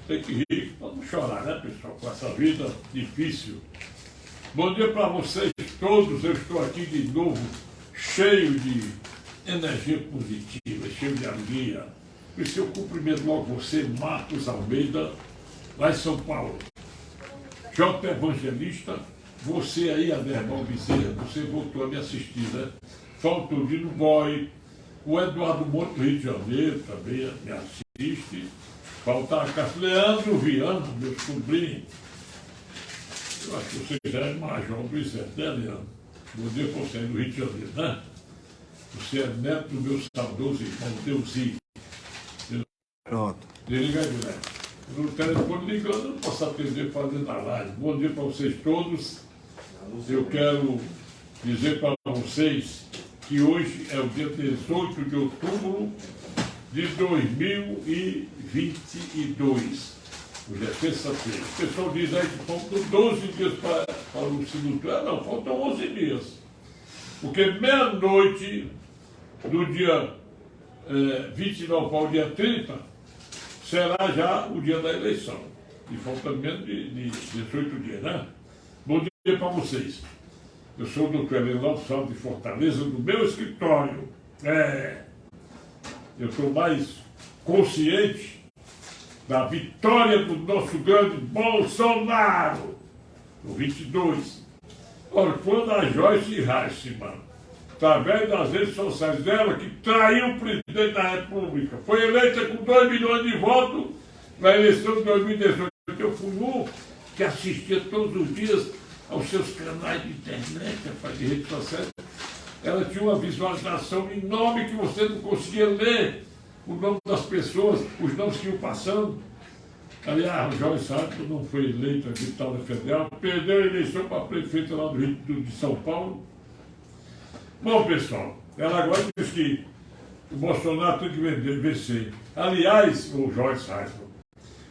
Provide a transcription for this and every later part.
tem que rir para não chorar, né, pessoal, com essa vida difícil. Bom dia para vocês todos, eu estou aqui de novo, cheio de energia positiva, cheio de alegria. Por isso eu cumprimento logo você, Marcos Almeida, lá em São Paulo. J. Evangelista, você aí, Aderbal Bezerra, você voltou a me assistir, né? Faltudino Boy, o Eduardo Monte do Rio de Janeiro também me assiste. Falta a Cássio Leandro Viana, meu sobrinho. Eu acho que você já é major do exército, né, Leandro? Bom dia para você do Rio de Janeiro, né? Você é neto do meu saudoso irmão Deusinho. Pronto. Desliga aí, né? No telefone ligando, eu não posso atender fazendo a live. Bom dia para vocês todos. Eu quero dizer para vocês que hoje é o dia 18 de outubro de 2022. Hoje é terça-feira. O pessoal diz aí que faltam 12 dias para o segundo turno. Não, faltam 11 dias. Porque meia-noite do dia 29 ao dia 30 será já o dia da eleição. E falta menos de 18 dias, né? Bom dia para vocês. Eu sou o doutor Heleno Salles de Fortaleza, do meu escritório. Eu estou mais consciente da vitória do nosso grande Bolsonaro, no 22. Ora, quando a Joyce Hasselmann, através das redes sociais dela, que traiu o presidente da República, foi eleita com 2 milhões de votos na eleição de 2018. Eu fui um que assistia todos os dias aos seus canais de internet, de redes sociais. Ela tinha uma visualização enorme que você não conseguia ler o nome das pessoas, os nomes que iam passando. Aliás, o Joyce Hasselmann não foi eleito a deputada federal, perdeu a eleição para prefeita lá do Rio de São Paulo. Bom, pessoal, ela agora diz que o Bolsonaro tem que vencer. Aliás, o Joyce Hasselmann,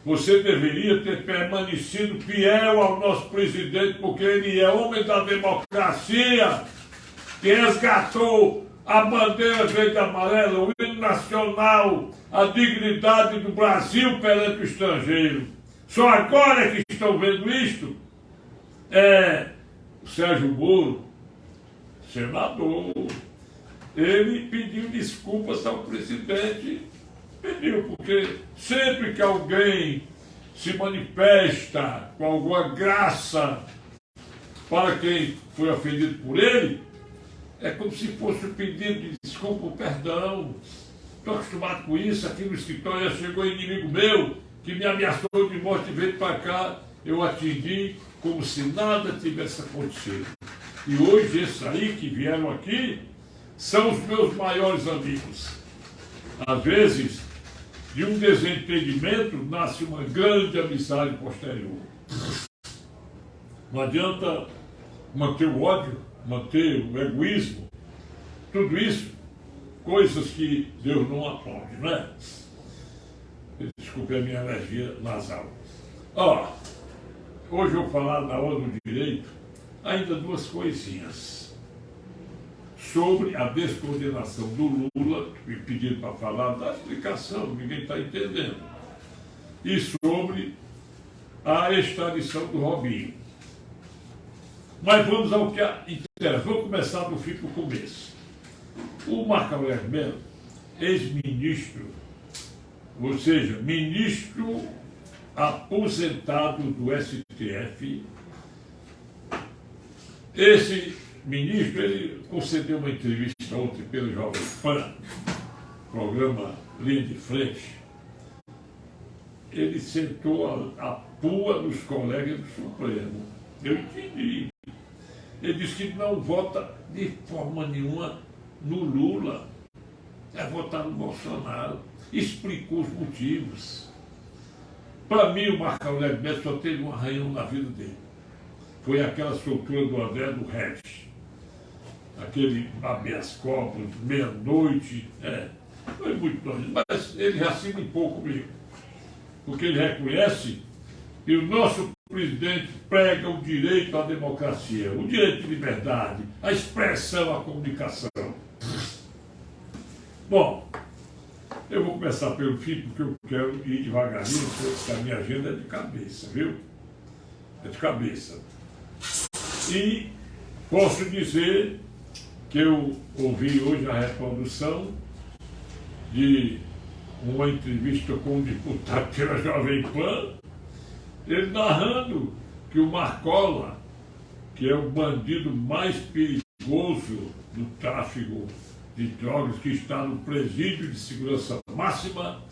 você deveria ter permanecido fiel ao nosso presidente, porque ele é homem da democracia, que resgatou a bandeira verde e amarela, o hino nacional, a dignidade do Brasil perante o estrangeiro. Só agora é que estão vendo isto. O Sérgio Moro, senador, ele pediu desculpas ao presidente. Pediu, porque sempre que alguém se manifesta com alguma graça para quem foi ofendido por ele, é como se fosse um pedido de desculpa, perdão. Estou acostumado com isso, aqui no escritório já chegou um inimigo meu que me ameaçou de morte e veio para cá, eu atingi como se nada tivesse acontecido. E hoje esses aí que vieram aqui são os meus maiores amigos. Às vezes, de um desentendimento nasce uma grande amizade posterior. Não adianta manter o ódio, manter o egoísmo, tudo isso, coisas que Deus não aprove, não é? Desculpe a minha alergia nasal. Hoje eu vou falar na hora do direito ainda duas coisinhas. Sobre a descoordenação do Lula, me pediram para falar, da explicação, ninguém está entendendo. E sobre a extradição do Robinho. Mas vamos ao que interessa. Vou começar do fim para o começo. O Marco Aurélio Mello, ex-ministro, ou seja, ministro aposentado do STF, esse ministro, ele concedeu uma entrevista ontem pelo Jovem Pan, programa Linha de Frente. Ele sentou a pua nos colegas do Supremo. Eu entendi. Ele disse que não vota de forma nenhuma no Lula, é votar no Bolsonaro. Explicou os motivos. Para mim, o Marco Aurélio Mello só teve um arranhão na vida dele. Foi aquela soltura do André do Regis. Aquele habeas corpus, meia-noite, foi muito longe, mas ele já se limpou comigo, porque ele reconhece que o nosso presidente prega o direito à democracia, o direito de liberdade, a expressão, a comunicação. Bom, eu vou começar pelo fim, porque eu quero ir devagarinho, porque a minha agenda é de cabeça, viu? É de cabeça. E posso dizer que eu ouvi hoje a reprodução de uma entrevista com um deputado pela Jovem Pan, ele narrando que o Marcola, que é o bandido mais perigoso do tráfico de drogas, que está no presídio de segurança máxima,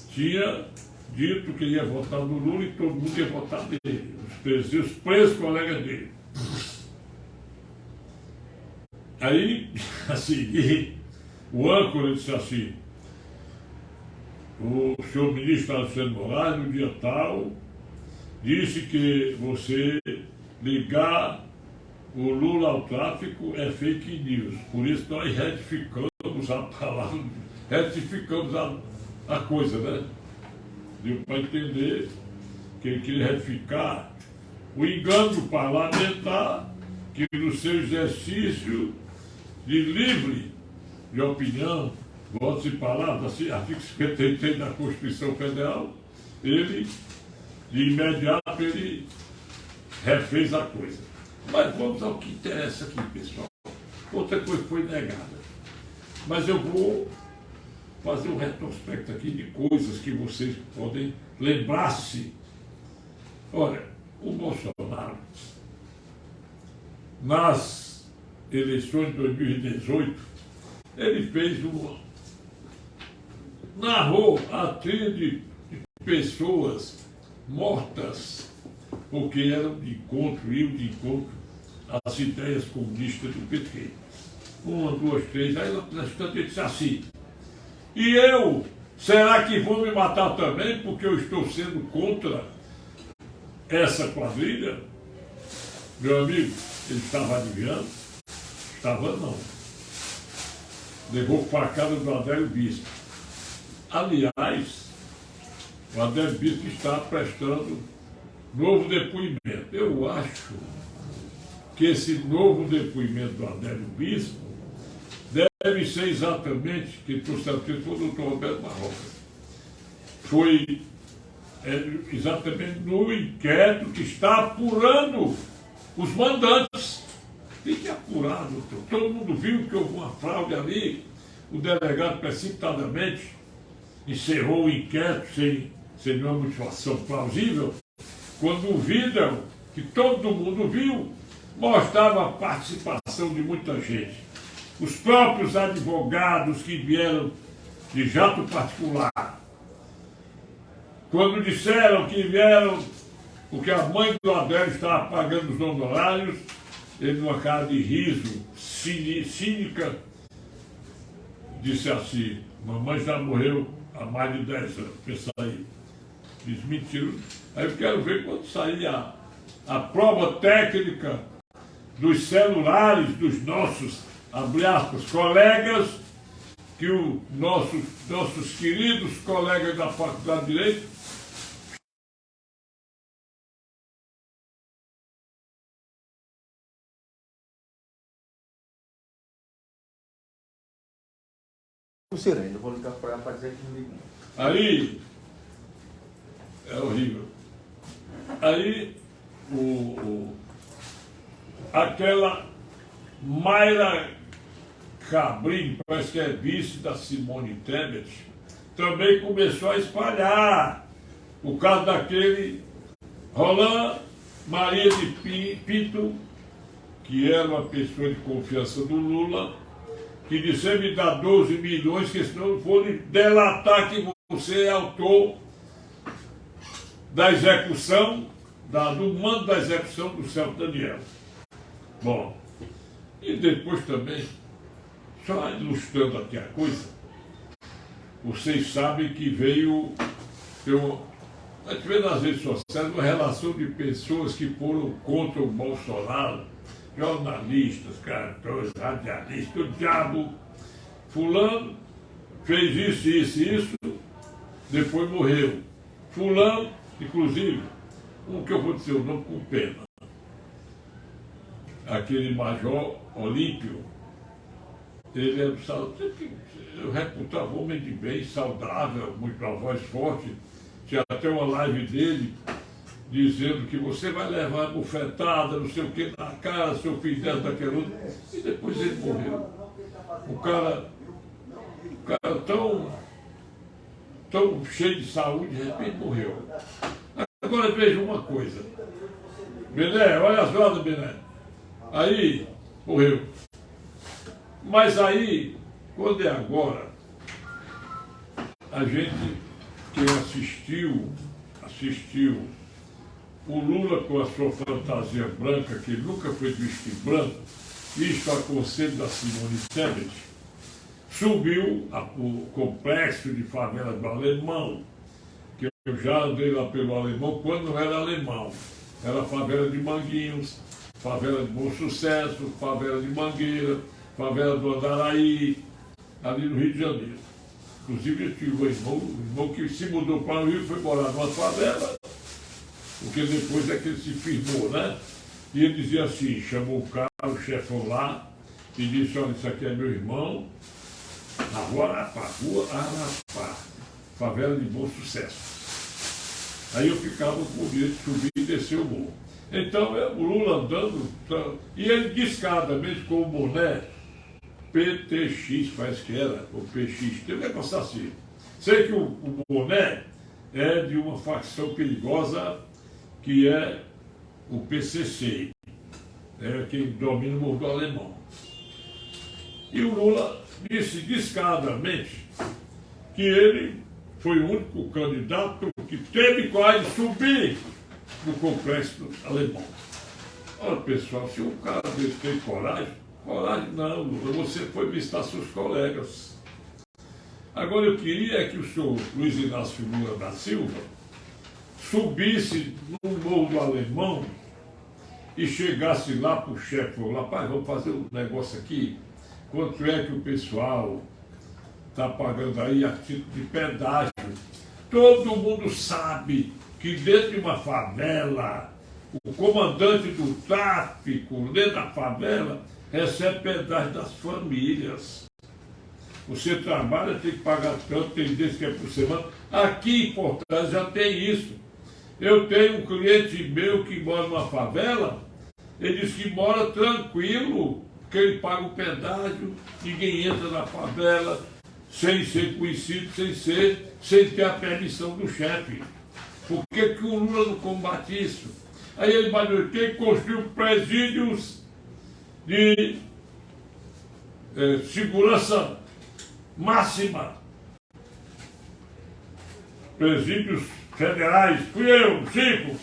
tinha dito que ia votar no Lula e todo mundo ia votar nele, os presos colegas dele. Aí, a seguir, o âncora disse assim: o senhor ministro Alexandre Moraes, no dia tal, disse que você ligar o Lula ao tráfico é fake news. Por isso nós retificamos a palavra, retificamos a coisa, né? Deu para entender que ele queria retificar o engano parlamentar, que no seu exercício de livre de opinião, votos e palavras, assim, artigo 53 da Constituição Federal, ele, de imediato, ele refez a coisa. Mas vamos ao que interessa aqui, pessoal. Outra coisa foi negada. Mas eu vou fazer um retrospecto aqui de coisas que vocês podem lembrar-se. Olha, o Bolsonaro, nas eleições de 2018, ele fez narrou a trilha de pessoas mortas porque eram de encontro, iam de encontro às ideias comunistas do PT. 1, 2, 3, aí na instante ele disse assim: e eu, será que vou me matar também porque eu estou sendo contra essa quadrilha? Meu amigo, ele estava adivinhando? Estava não. Levou facada do Adélio Bispo. Aliás, o Adélio Bispo está prestando novo depoimento. Eu acho que esse novo depoimento do Adélio Bispo deve ser exatamente, que trouxe a foi o doutor Roberto Marroca. Foi exatamente no inquérito que está apurando os mandantes. Tem que apurar, doutor. Todo mundo viu que houve uma fraude ali. O delegado precipitadamente encerrou o inquérito sem nenhuma motivação plausível. Quando viram, que todo mundo viu, mostrava a participação de muita gente. Os próprios advogados que vieram de jato particular, quando disseram que vieram porque a mãe do Adélio estava pagando os honorários, ele, numa cara de riso cínica, disse assim: mamãe já morreu há mais de 10 anos. Pensa aí. Diz, mentira. Aí eu quero ver quando sair a prova técnica dos celulares dos nossos, abre aspas, colegas, que os nossos queridos colegas da Faculdade de Direito ainda vou ligar para ela para dizer que não liga. Aí, é horrível. Aí, aquela Mayra Cabrini, parece que é vice da Simone Tebet, também começou a espalhar o caso daquele Roland Maria de Pinto, que era uma pessoa de confiança do Lula, que disse: me dá 12 milhões, que senão eu vou lhe delatar que você é autor da execução, do mando da execução do Celso Daniel. Bom, e depois também, só ilustrando aqui a coisa, vocês sabem que veio, a gente vê nas redes sociais uma relação de pessoas que foram contra o Bolsonaro, jornalistas, cantores, radialistas, o diabo. Fulano fez isso, depois morreu. Fulano, inclusive, um que eu vou dizer o nome com pena, aquele Major Olímpio, Ele era eu reputava um homem de bem, saudável, muito a voz forte. Tinha até uma live dele dizendo que você vai levar bufetada, não sei o que, na cara, seu filho dessa, daquele outro. E depois ele morreu. O cara tão cheio de saúde, de repente morreu. Agora veja uma coisa. Bené, olha só, Bené. Aí, morreu. Mas aí, quando é agora, a gente que assistiu o Lula com a sua fantasia branca, que nunca foi visto em branco, isto a conselho da Simone Tebet, subiu o complexo de favela do Alemão, que eu já andei lá pelo Alemão quando não era alemão, era a favela de Manguinhos, favela de Bom Sucesso, favela de Mangueira, favela do Andaraí, ali no Rio de Janeiro. Inclusive eu tive um irmão que se mudou para o Rio e foi morar numa favela, porque depois é que ele se firmou, né? E ele dizia assim, chamou o cara, o chefão lá, e disse, olha, isso aqui é meu irmão, na Rua Arapá, favela de Bom Sucesso. Aí eu ficava com medo de subir e descer o morro. Então o Lula andando, e ele descaradamente com o boné, PTX, parece que era, ou PX, tem um negócio assim. Sei que o boné é de uma facção perigosa que é o PCC, é quem domina o mundo alemão. E o Lula disse descaradamente que ele foi o único candidato que teve coragem de subir no complexo alemão. Olha, pessoal, se um cara desse tem coragem não, Lula, você foi visitar seus colegas. Agora eu queria que o senhor Luiz Inácio Lula da Silva subisse no Morro do Alemão e chegasse lá para o chefe, falou, rapaz, vamos fazer um negócio aqui, quanto é que o pessoal está pagando aí a título de pedágio. Todo mundo sabe que dentro de uma favela, o comandante do tráfico dentro da favela recebe pedágio das famílias. Você trabalha, tem que pagar tanto, tem vezes que é por semana. Aqui em Fortaleza já tem isso. Eu tenho um cliente meu que mora numa favela, ele diz que mora tranquilo, porque ele paga o pedágio, ninguém entra na favela, sem ser conhecido, sem ter a permissão do chefe. Por que o Lula não combate isso? Aí ele vai dizer, quem construiu presídios de segurança máxima, presídios federais, fui eu, Chico.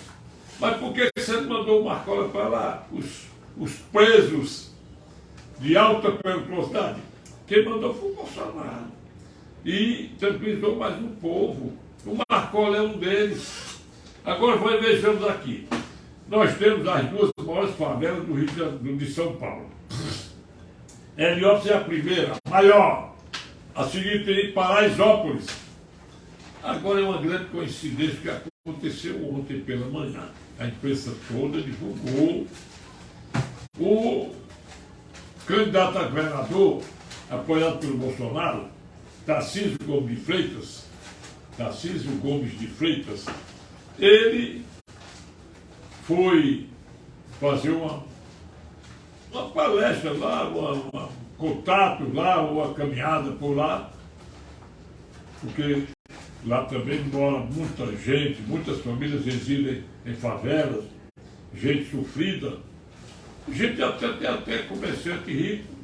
Mas por que você não mandou o Marcola para lá? Os presos de alta periculosidade? Quem mandou foi o Bolsonaro. E tranquilizou mais um povo. O Marcola é um deles. Agora vejamos aqui. Nós temos as duas maiores favelas do Rio de São Paulo. Heliópolis é a primeira, maior. A seguinte tem Paraisópolis. Agora é uma grande coincidência que aconteceu ontem pela manhã. A imprensa toda divulgou o candidato a governador, apoiado pelo Bolsonaro, Tarcísio Gomes de Freitas, ele foi fazer uma palestra lá, um contato lá, uma caminhada por lá, porque lá também mora muita gente, muitas famílias residem em favelas, gente sofrida, gente até comerciante rico,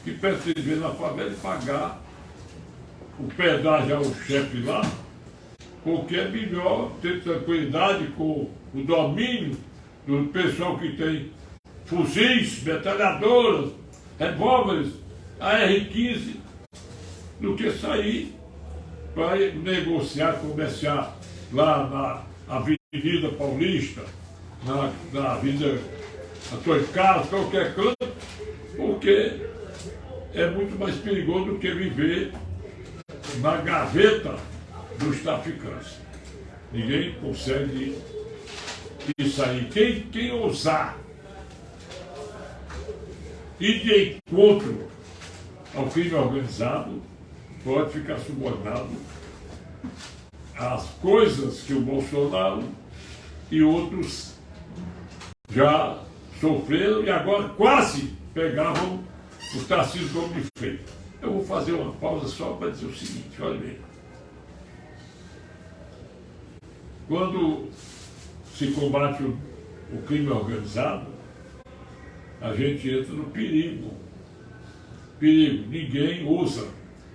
que precisa vir na favela e pagar o pedágio ao chefe lá, porque é melhor ter tranquilidade com o domínio do pessoal que tem fuzis, metralhadoras, revólveres, AR-15, do que sair para negociar, comerciar lá na Avenida Paulista, na Avenida Antônio Carlos, qualquer canto, porque é muito mais perigoso do que viver na gaveta dos traficantes. Ninguém consegue isso aí. Quem ousar ir de encontro ao crime organizado, pode ficar subordinado às coisas que o Bolsonaro e outros já sofreram e agora quase pegavam o Tarcísio como de feito. Eu vou fazer uma pausa só para dizer o seguinte, olha bem. Quando se combate o crime organizado, a gente entra no perigo. Perigo, ninguém usa.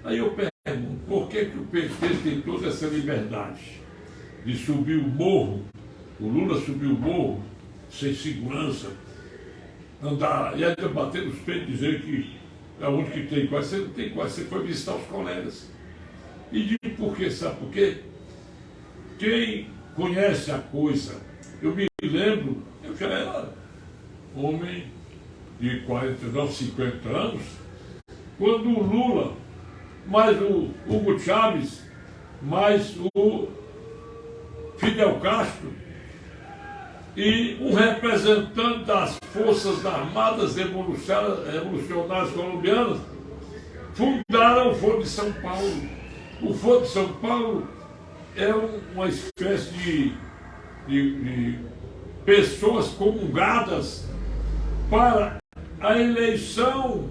Aí eu pergunto, por que o PT tem toda essa liberdade de subir o morro, o Lula subiu o morro sem segurança, andar e ainda bater nos peitos e dizer que é o único que tem quase, você não tem quase, você foi visitar os colegas. E de por quê? Sabe por quê? Quem conhece a coisa, eu me lembro, eu já era homem de 49, 50 anos, quando o Lula, mais o Hugo Chávez, mais o Fidel Castro e um representante das Forças Armadas Revolucionárias Colombianas fundaram o Foro de São Paulo. O Foro de São Paulo é uma espécie de pessoas comungadas para a eleição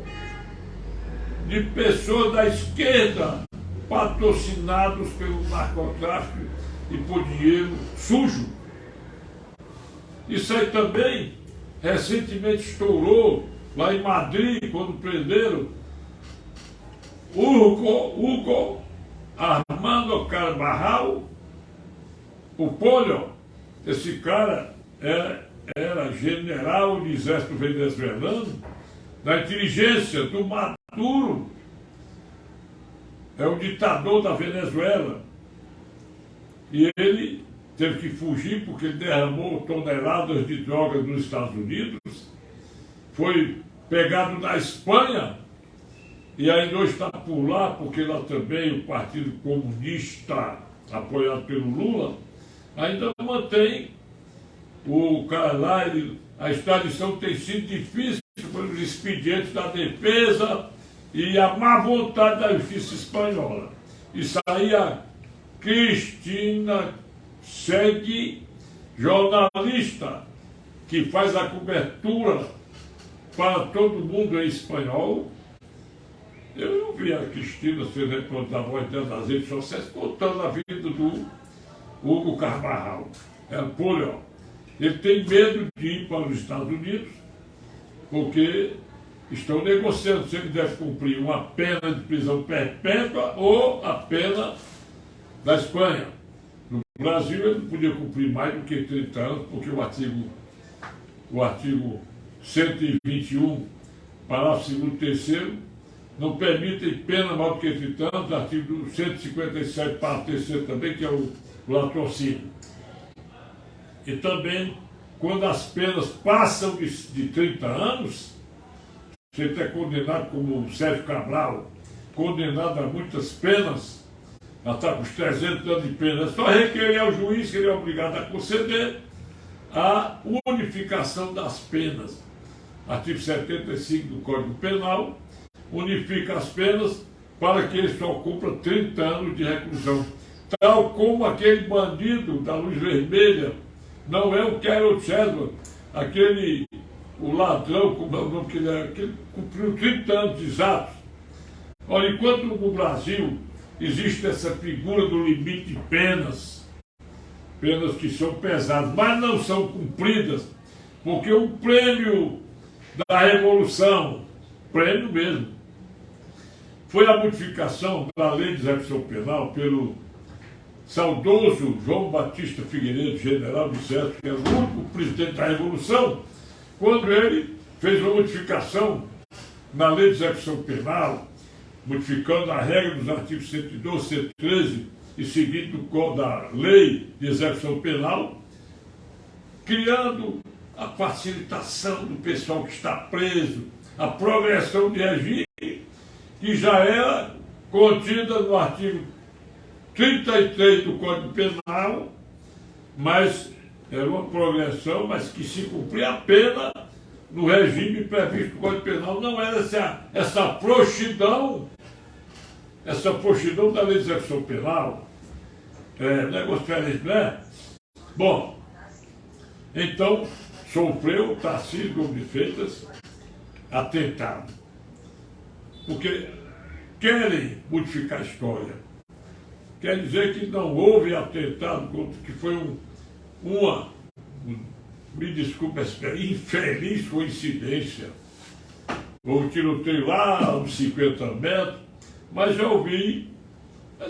de pessoas da esquerda patrocinados pelo narcotráfico e por dinheiro sujo. Isso aí também recentemente estourou lá em Madrid, quando prenderam Hugo Armando Carvajal, o Pollo. Esse cara era general do exército venezuelano, da inteligência do Maduro, é o ditador da Venezuela. E ele teve que fugir porque ele derramou toneladas de drogas nos Estados Unidos, foi pegado na Espanha e ainda hoje está por lá, porque lá também o Partido Comunista, apoiado pelo Lula, ainda mantém o cara lá. A extradição tem sido difícil pelos expedientes da defesa e a má vontade da justiça espanhola. Isso aí a Cristina Segui, jornalista que faz a cobertura para todo mundo em espanhol. Eu não vi a Cristina ser reportada da voz dela nas redes sociais contando a vida do Hugo Carvajal. É o Pollo. Ele tem medo de ir para os Estados Unidos porque estão negociando se ele deve cumprir uma pena de prisão perpétua ou a pena da Espanha. No Brasil ele não podia cumprir mais do que 30 anos, porque o artigo 121, parágrafo 2º e 3º, não permitem pena maior do que 30 anos, artigo 157, parágrafo 3º também, que é o latrocínio. E também, quando as penas passam de 30 anos, você está condenado, como o Sérgio Cabral, condenado a muitas penas, já está com os 300 anos de pena, é só requerer ao juiz que ele é obrigado a conceder a unificação das penas. Artigo 75 do Código Penal unifica as penas para que ele só cumpra 30 anos de reclusão. Tal como aquele bandido da luz vermelha, não é o Carol Chadwick, o ladrão, como é o nome que ele era, que cumpriu 30 anos exatos. Olha, enquanto no Brasil existe essa figura do limite de penas que são pesadas, mas não são cumpridas, porque o prêmio da Revolução, prêmio mesmo, foi a modificação da lei de execução penal pelo saudoso João Batista Figueiredo, general do Exército, que era o único presidente da Revolução, quando ele fez uma modificação na lei de execução penal, modificando a regra dos artigos 112, 113 e seguinte da lei de execução penal, criando a facilitação do pessoal que está preso, a progressão de regime, que já era contida no artigo 33 do Código Penal, mas era uma progressão, mas que se cumpria a pena no regime previsto no Código Penal, não era essa frouxidão da legislação penal. Negócio diferente, né? Bom, então sofreu Tarcísio Gomes de Freitas atentado. Porque querem modificar a história. Quer dizer que não houve atentado, que foi me desculpe, infeliz coincidência. Houve tiroteio lá, uns 50 metros, mas já ouvi,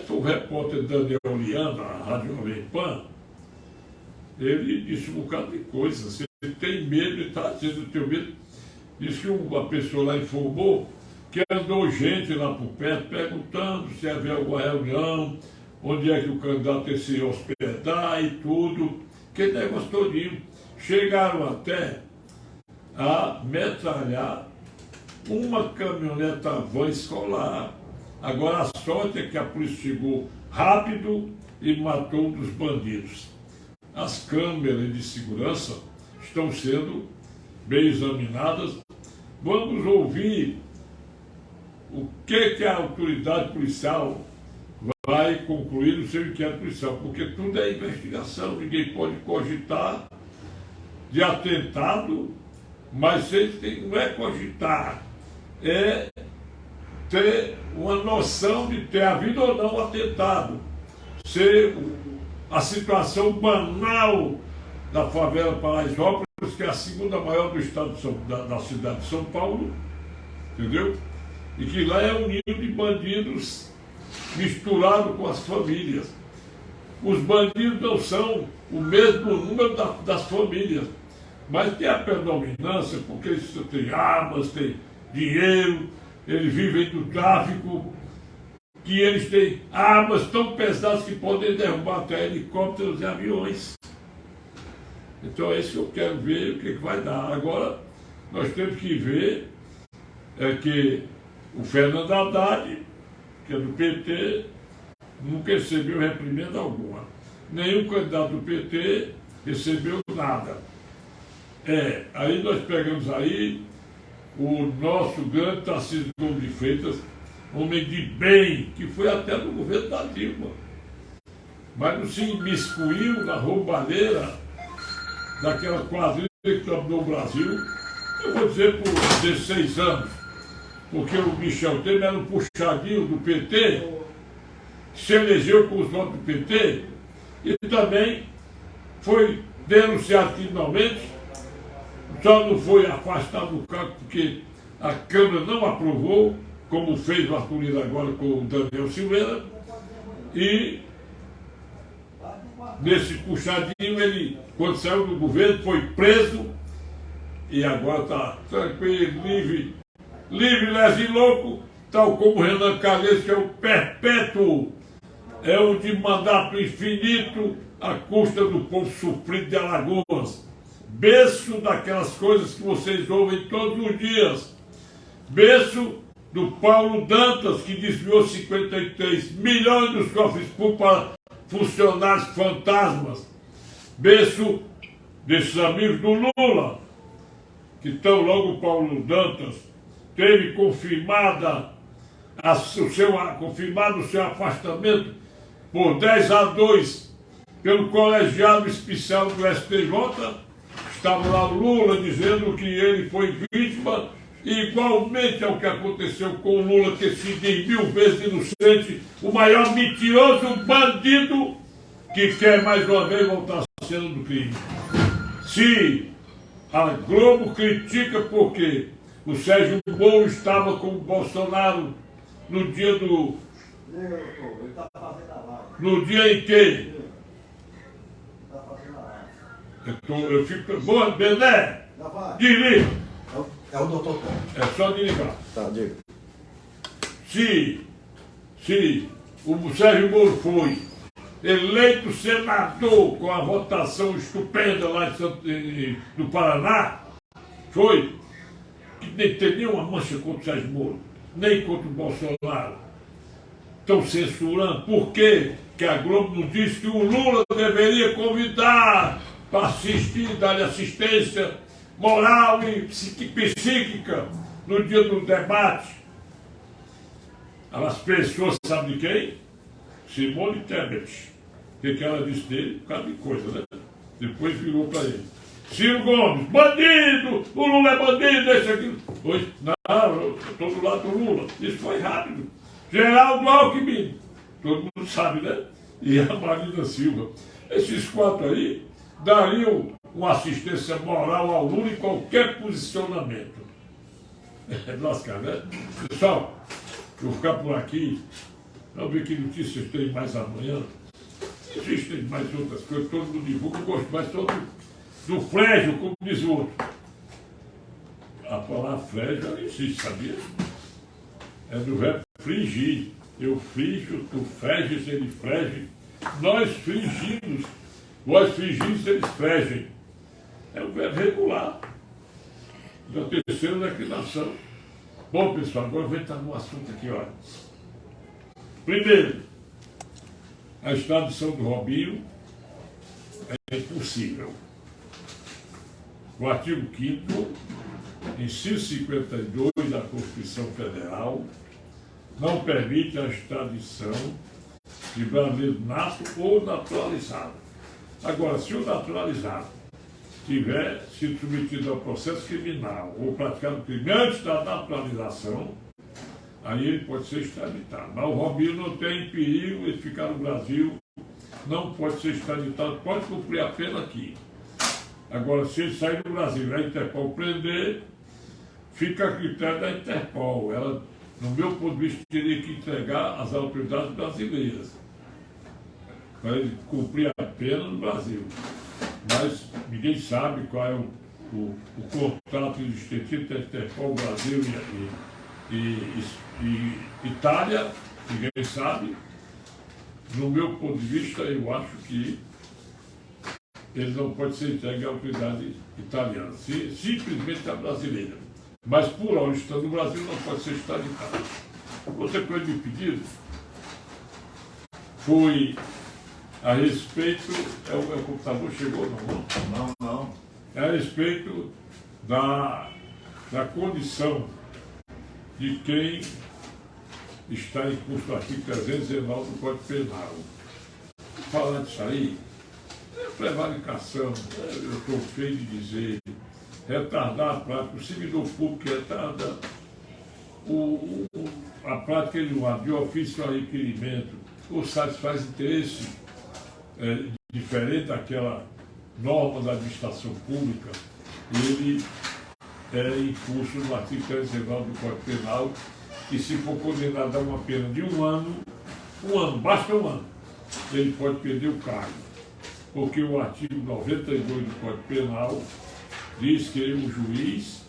foi o repórter Daniel Liana, na Rádio Jovem Pan, ele disse um bocado de coisa. Você tem medo, ele está dizendo que tem medo. Disse que uma pessoa lá informou que andou gente lá por perto perguntando se havia alguma reunião, onde é que o candidato ia se hospedar e tudo, que negócio todinho. Chegaram até a metralhar uma caminhoneta van escolar. Agora a sorte é que a polícia chegou rápido e matou um dos bandidos. As câmeras de segurança estão sendo bem examinadas. Vamos ouvir o que a autoridade policial vai concluir no seu inquérito policial, porque tudo é investigação, ninguém pode cogitar de atentado, mas não é cogitar, é ter uma noção de ter havido ou não atentado, ser a situação banal da favela Paraisópolis, que é a segunda maior do estado da cidade de São Paulo, entendeu? E que lá é um ninho de bandidos misturado com as famílias. Os bandidos não são o mesmo número das famílias, mas tem a predominância porque eles têm armas, têm dinheiro, eles vivem do tráfico, que eles têm armas tão pesadas que podem derrubar até helicópteros e aviões. Então é isso que eu quero ver, o que vai dar. Agora, nós temos que ver que o Fernando Haddad, que é do PT, nunca recebeu reprimenda alguma. Nenhum candidato do PT recebeu nada. Aí nós pegamos aí o nosso grande Tarcísio Gomes de Freitas, homem de bem, que foi até no governo da Dilma, mas não se imiscuiu na roubalheira daquela quadrilha que dominou o Brasil, eu vou dizer por 16 anos, porque o Michel Temer era um puxadinho do PT, se elegeu com os votos do PT, e também foi denunciado criminalmente, só não foi afastado do cargo porque a Câmara não aprovou, como fez o Arthur Lira agora com o Daniel Silveira, e nesse puxadinho ele, quando saiu do governo, foi preso e agora está tranquilo, livre, leve e louco, tal como o Renan Calheiros, que é o perpétuo, é o de mandato infinito à custa do povo sofrido de Alagoas. Berço daquelas coisas que vocês ouvem todos os dias. Berço do Paulo Dantas, que desviou 53 milhões dos cofres públicos para funcionários fantasmas. Berço desses amigos do Lula, que estão logo o Paulo Dantas, teve confirmado o seu afastamento por 10-2 pelo colegiado especial do STJ. Estava lá o Lula dizendo que ele foi vítima, igualmente ao que aconteceu com o Lula, que se diz 1000 vezes inocente, o maior mentiroso bandido que quer mais uma vez voltar à cena do crime. Se a Globo critica porque o Sérgio Moro estava com o Bolsonaro no dia do... no dia em que... Eu fico... Boa, Bené! Desliga! É o doutor Tom. É só desligar. Tá, diga. Se o Sérgio Moro foi eleito senador com a votação estupenda lá do Paraná, foi, que nem tem nenhuma mancha contra o Sérgio Moro, nem contra o Bolsonaro. Estão censurando. Por quê? Que a Globo não disse que o Lula deveria convidar para assistir, dar-lhe assistência moral e psíquica no dia do debate. As pessoas, sabe de quem? Simone Tebet. O que ela disse dele? Por causa de coisa, né? Depois virou para ele. Ciro Gomes, bandido! O Lula é bandido, esse aqui. Hoje, não, eu estou do lado do Lula. Isso foi rápido. Geraldo Alckmin, todo mundo sabe, né? E a Marina Silva. Esses quatro aí dariam uma assistência moral ao Lula em qualquer posicionamento. É lascar, né? Pessoal, eu vou ficar por aqui. Vamos ver que notícias tem mais amanhã. Existem mais outras coisas, todo mundo divulga. Eu gosto mais só do frégio, como diz o outro. A palavra frégio não existe, sabia? É do verbo frigir. Eu frijo, tu freges, ele frege. Nós frigimos. Vós frigis, eles fregem. É um verbo regular. Da terceira declinação. Bom, pessoal, agora eu vou entrar no assunto aqui, olha. Primeiro, a extradição do Robinho é impossível. O artigo 5º, inciso 52 da Constituição Federal, não permite a extradição de brasileiro nato ou naturalizado. Agora, se o naturalizado tiver sido submetido ao processo criminal ou praticado crime antes da naturalização, aí ele pode ser extraditado. Mas o Robinho não tem perigo de ficar no Brasil, não pode ser extraditado, pode cumprir a pena aqui. Agora, se ele sair do Brasil e a Interpol prender, fica a critério da Interpol. Ela, no meu ponto de vista, teria que entregar às autoridades brasileiras para ele cumprir a pena no Brasil. Mas ninguém sabe qual é o contrato existente entre a Interpol, Brasil e Itália, ninguém sabe. No meu ponto de vista, eu acho que ele não pode ser entregue à autoridade italiana, simplesmente à brasileira. Mas por onde está no Brasil não pode ser extraditado. Outra coisa que me pediram foi a respeito. O computador chegou, não? Não. É a respeito da condição de quem está em curso do artigo 319 do Código Penal. Falar disso aí, prevaricação, eu estou feio de dizer, retardar a prática, o servidor público retarda a prática de ofício a requerimento, ou satisfaz interesse diferente daquela norma da administração pública, ele é em curso no artigo 319 do Código Penal, e se for condenado a uma pena de um ano, basta um ano, ele pode perder o cargo. Porque o artigo 92 do Código Penal diz que o juiz,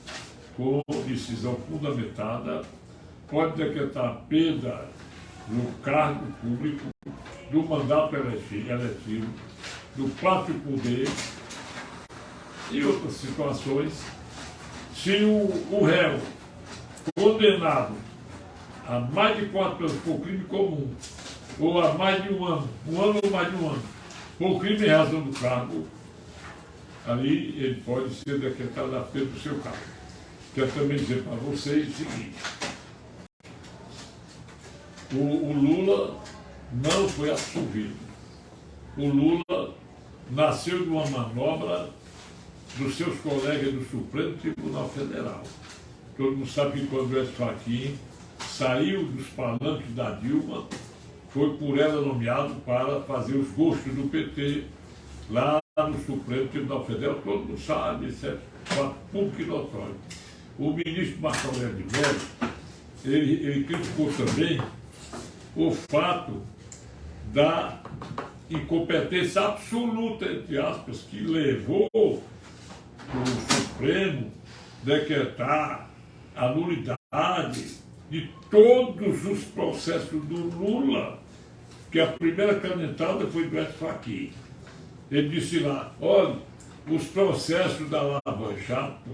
com decisão fundamentada, pode decretar perda no cargo público, do mandato eletivo, do próprio poder e outras situações, se o réu condenado a mais de 4 anos por crime comum, ou a mais de um ano ou mais de um ano, por crime em razão do cargo, ali ele pode ser decretado a perda do seu cargo. Quero também dizer para vocês o seguinte: o Lula não foi absolvido. O Lula nasceu de uma manobra dos seus colegas do Supremo Tribunal Federal. Todo mundo sabe que quando o Edson Fachin saiu dos palanques da Dilma, foi por ela nomeado para fazer os gostos do PT lá no Supremo Tribunal Federal. Todo mundo sabe, isso é fato público e notório. O ministro Marco Aurélio de Mello, ele criticou também o fato da incompetência absoluta, entre aspas, que levou o Supremo decretar a nulidade de todos os processos do Lula, que a primeira canetada foi do Edson Fachin. Ele disse lá: olha, os processos da Lava Jato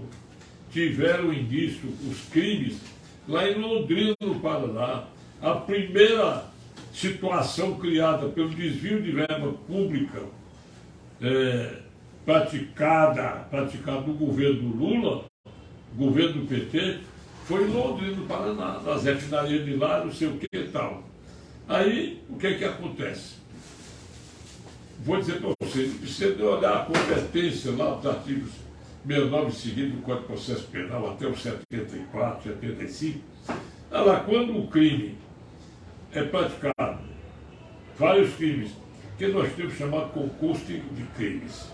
tiveram indício, os crimes, lá em Londrina, no Paraná. A primeira situação criada pelo desvio de verba pública praticada no governo do Lula, governo do PT, foi em Londrina, no Paraná, nas refinarias de lá, não sei o que e tal. Aí, o que é que acontece? Vou dizer para vocês, precisa de olhar a competência lá dos artigos 69 seguidos do Código de Processo Penal até os 74, 75. Olha lá, quando o crime é praticado, vários crimes, que nós temos chamado concurso de crimes.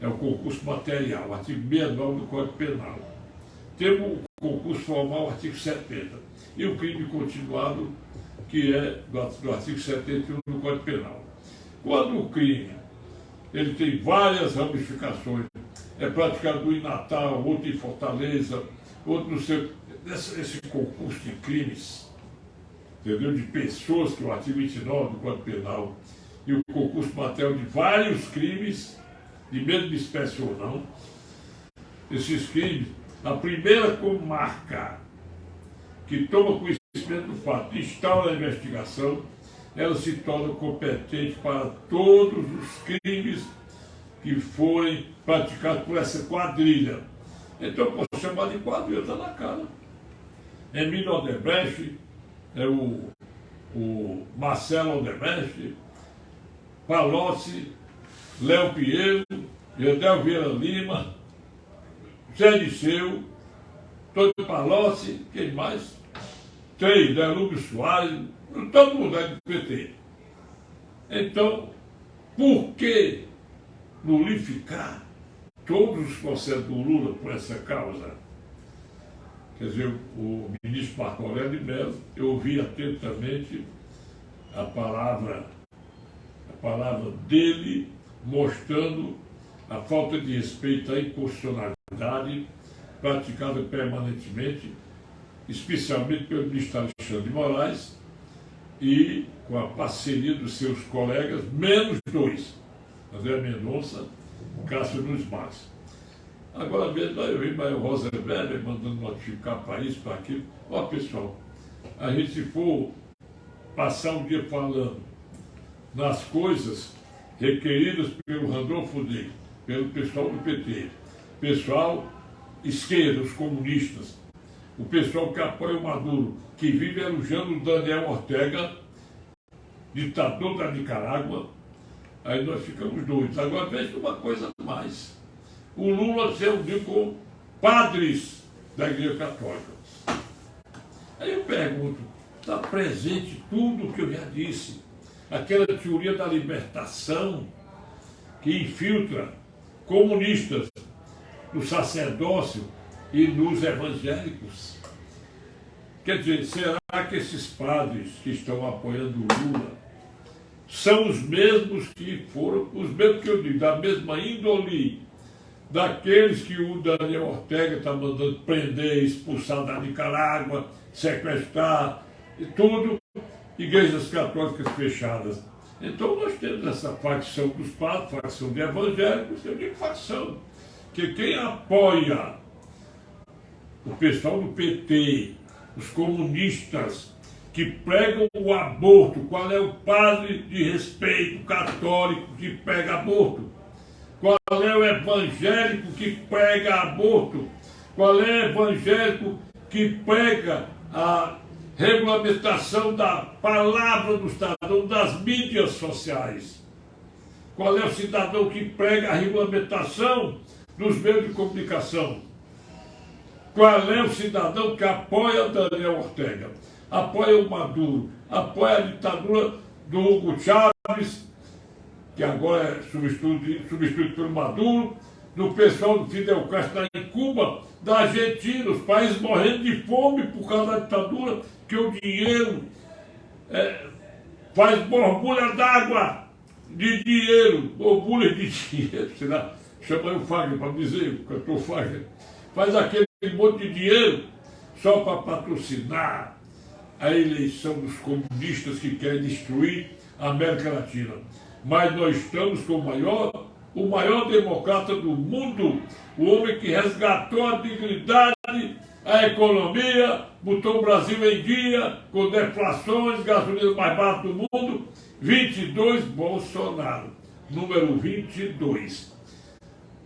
É o concurso material, artigo 69 do Código Penal. Temos o concurso formal, artigo 70. E o crime continuado, que é do artigo 71 do Código Penal. Quando o crime ele tem várias ramificações, é praticado em Natal, outro em Fortaleza, outro no seu... Esse concurso de crimes, entendeu? De pessoas, que é o artigo 29 do Código Penal, e o concurso material de vários crimes, de mesma espécie ou não, esses crimes, a primeira comarca que toma conhecimento do fato e instaura a investigação, ela se torna competente para todos os crimes que forem praticados por essa quadrilha. Então eu posso chamar de quadrilha, está na cara. Emílio Odebrecht, o Marcelo Odebrecht, Palocci, Léo Pinheiro, Gedel Vieira Lima, Zé Disseu, Tony Palocci, quem mais? Três, Delúbio Soares, todo mundo é do PT. Então, por que nulificar todos os processos do Lula por essa causa? Quer dizer, o ministro Marco Aurélio de Mello, eu ouvi atentamente a palavra dele, mostrando a falta de respeito à inconstitucionalidade praticada permanentemente, especialmente pelo ministro Alexandre de Moraes e com a parceria dos seus colegas, menos dois, André Mendonça e Cássio Nunes Marques. Agora mesmo eu vi o Rosa Weber mandando notificar para isso, para aquilo. Ó pessoal, a gente se for passar um dia falando nas coisas requeridas pelo Randolfo Rodrigues, pelo pessoal do PT, pessoal esquerda, os comunistas, o pessoal que apoia o Maduro, que vive elogiando o Daniel Ortega, ditador da Nicarágua, aí nós ficamos doidos. Agora veja uma coisa a mais. O Lula se reuniu com padres da Igreja Católica. Aí eu pergunto, está presente tudo o que eu já disse? Aquela teoria da libertação que infiltra comunistas no sacerdócio e nos evangélicos. Quer dizer, será que esses padres que estão apoiando o Lula são os mesmos que foram, os mesmos que eu digo, da mesma índole daqueles que o Daniel Ortega está mandando prender, expulsar da Nicarágua, sequestrar e tudo, igrejas católicas fechadas. Então nós temos essa facção dos padres, facção de evangélicos, eu digo facção, que quem apoia o pessoal do PT, os comunistas que pregam o aborto, qual é o padre de respeito católico que prega aborto? Qual é o evangélico que prega aborto? Qual é o evangélico que prega a regulamentação da palavra do cidadão, das mídias sociais? Qual é o cidadão que prega a regulamentação dos meios de comunicação? Qual é o cidadão que apoia Daniel Ortega, apoia o Maduro, apoia a ditadura do Hugo Chávez, que agora é substituído pelo Maduro, do pessoal do Fidel Castro em Cuba, da Argentina, os países morrendo de fome por causa da ditadura, que o dinheiro faz borbulha d'água de dinheiro, borbulha de dinheiro, sei lá, chama o Fagner para dizer, o cantor Fagner, faz aquele monte de dinheiro só para patrocinar a eleição dos comunistas que querem destruir a América Latina. Mas nós estamos com o maior democrata do mundo, o homem que resgatou a dignidade, a economia, botou o Brasil em dia, com deflações, gasolina mais barata do mundo, 22, Bolsonaro, número 22.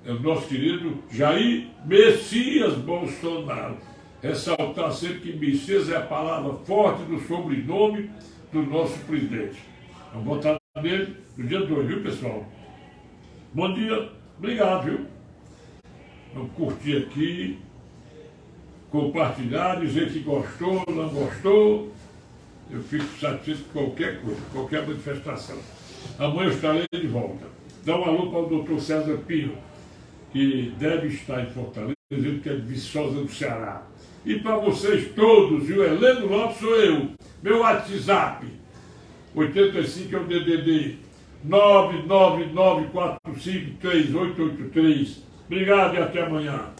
é o nosso querido Jair Messias Bolsonaro. Ressaltar sempre que Messias é a palavra forte do sobrenome do nosso presidente. Vamos votar nele no dia 2, viu, pessoal? Bom dia, obrigado, viu? Vamos curtir aqui, compartilhar, dizer que gostou, não gostou. Eu fico satisfeito com qualquer coisa, qualquer manifestação. Amanhã eu estarei de volta. Dá um alô para o doutor César Pinho, que deve estar em Fortaleza, ele que é de Viçosa do Ceará. E para vocês todos, e o Heleno Lopes sou eu, meu WhatsApp, 85 é o DDD, 999453883. Obrigado e até amanhã.